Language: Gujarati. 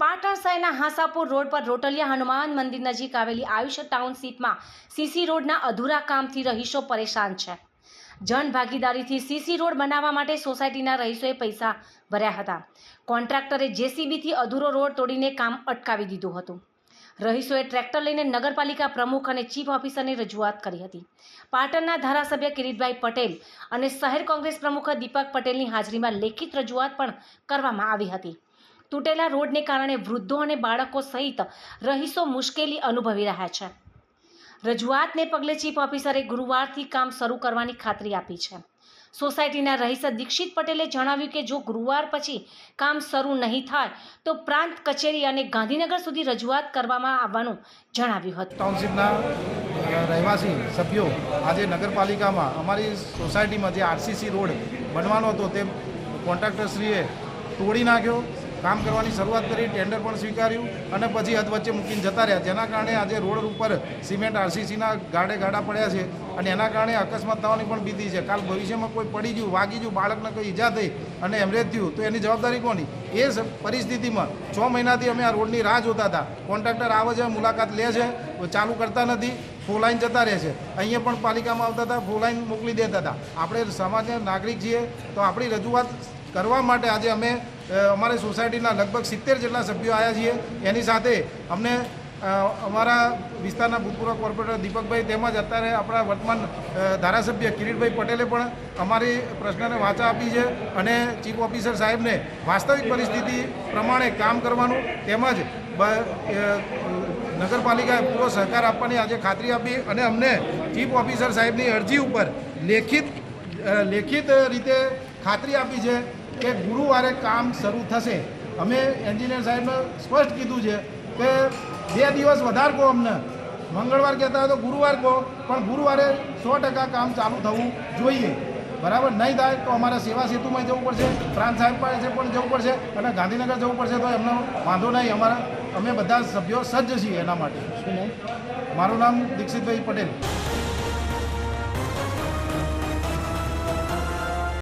પાટણ શહેરના હાંસાપુર રોડ પર રોટલિયા હનુમાન મંદિર નજીક આવેલી આયુષ્ય ટાઉનશીપમાં સીસી રોડના અધૂરા કામથી રહીશો પરેશાન છે। જન ભાગીદારીથી સીસી રોડ બનાવવા માટે સોસાયટીના રહીશોએ પૈસા ભર્યા હતા। કોન્ટ્રાક્ટરે જેસીબીથી અધૂરો રોડ તોડીને કામ અટકાવી દીધું હતું। રહીશોએ ટ્રેક્ટર લઈને નગરપાલિકા પ્રમુખ અને ચીફ ઓફિસરને રજૂઆત કરી હતી। પાટણના ધારાસભ્ય કિરીટભાઈ પટેલ અને શહેર કોંગ્રેસ પ્રમુખ દીપક પટેલની હાજરીમાં લેખિત રજૂઆત પણ કરવામાં આવી હતી। તૂટેલા રોડને કારણે વૃદ્ધો અને બાળકો સહિત રહીશો મુશ્કેલી અનુભવી રહ્યા છે। રજૂઆતને પગલે ચીફ ઓફિસરે ગુરુવારથી કામ શરૂ કરવાની ખાતરી આપી છે। સોસાયટીના રહીશ દીક્ષિત પટેલે જણાવ્યું કે જો ગુરુવાર પછી કામ શરૂ નહીં થાય તો પ્રાંત કચેરી અને ગાંધીનગર સુધી રજૂઆત કરવામાં આવવાનું જણાવ્યું હતું। ટાઉનશીપના રહેવાસી સભ્યો આજે નગરપાલિકામાં અમારી સોસાયટીમાં જે આરસીસી રોડ બનવાનો હતો તે કોન્ટ્રાક્ટરશ્રીએ તોડી નાખ્યો। કામ કરવાની શરૂઆત કરી, ટેન્ડર પણ સ્વીકાર્યું અને પછી હદ વચ્ચે મૂકીને જતા રહ્યા, જેના કારણે આજે રોડ ઉપર સિમેન્ટ આરસીસીના ગાડા પડ્યા છે અને એના કારણે અકસ્માત થવાની પણ ભીતિ છે। કાલ ભવિષ્યમાં કોઈ પડી ગયું, વાગી ગયું, બાળકને કોઈ ઈજા થઈ અને એમરેજ થયું તો એની જવાબદારી કોની? એ પરિસ્થિતિમાં 6 મહિનાથી અમે આ રોડની રાહ જોતા હતા। કોન્ટ્રાક્ટર આવે છે, મુલાકાત લે છે, ચાલુ કરતા નથી, ફોલાઈન જતા રહે છે। અહીંયા પણ પાલિકામાં આવતા હતા, ફોલાઈન મોકલી દેતા હતા। આપણે સમાજના નાગરિક છીએ તો આપણી રજૂઆત કરવા માટે આજે અમે અમારી સોસાયટીના લગભગ 70 જેટલા સભ્યો આવ્યા છીએ। એની સાથે અમને અમારા વિસ્તારના ભૂતપૂર્વ કોર્પોરેટર દીપકભાઈ તેમજ અત્યારે આપણા વર્તમાન ધારાસભ્ય કિરીટભાઈ પટેલે પણ અમારી પ્રશ્નને વાચા આપી છે અને ચીફ ઓફિસર સાહેબને વાસ્તવિક પરિસ્થિતિ પ્રમાણે કામ કરવાનું તેમજ નગરપાલિકાએ પૂરો સહકાર આપવાની આજે ખાતરી આપી અને અમને ચીફ ઓફિસર સાહેબની અરજી ઉપર લેખિત રીતે ખાતરી આપી છે કે ગુરુવારે કામ શરૂ થશે। અમે એન્જિનિયર સાહેબને સ્પષ્ટ કીધું છે કે 2 દિવસ વધારે કહો, અમને મંગળવાર કહેતા હોય તો ગુરુવાર કહો, પણ ગુરુવારે 100% કામ ચાલુ થવું જોઈએ। બરાબર નહીં થાય તો અમારે સેવા સેતુમાં જવું પડશે, પ્રાંત સાહેબ પાસે પણ જવું પડશે અને ગાંધીનગર જવું પડશે તો એમનો વાંધો નહીં। અમે બધા સભ્યો સજ્જ છીએ એના માટે। મારું નામ દીક્ષિતભાઈ પટેલ।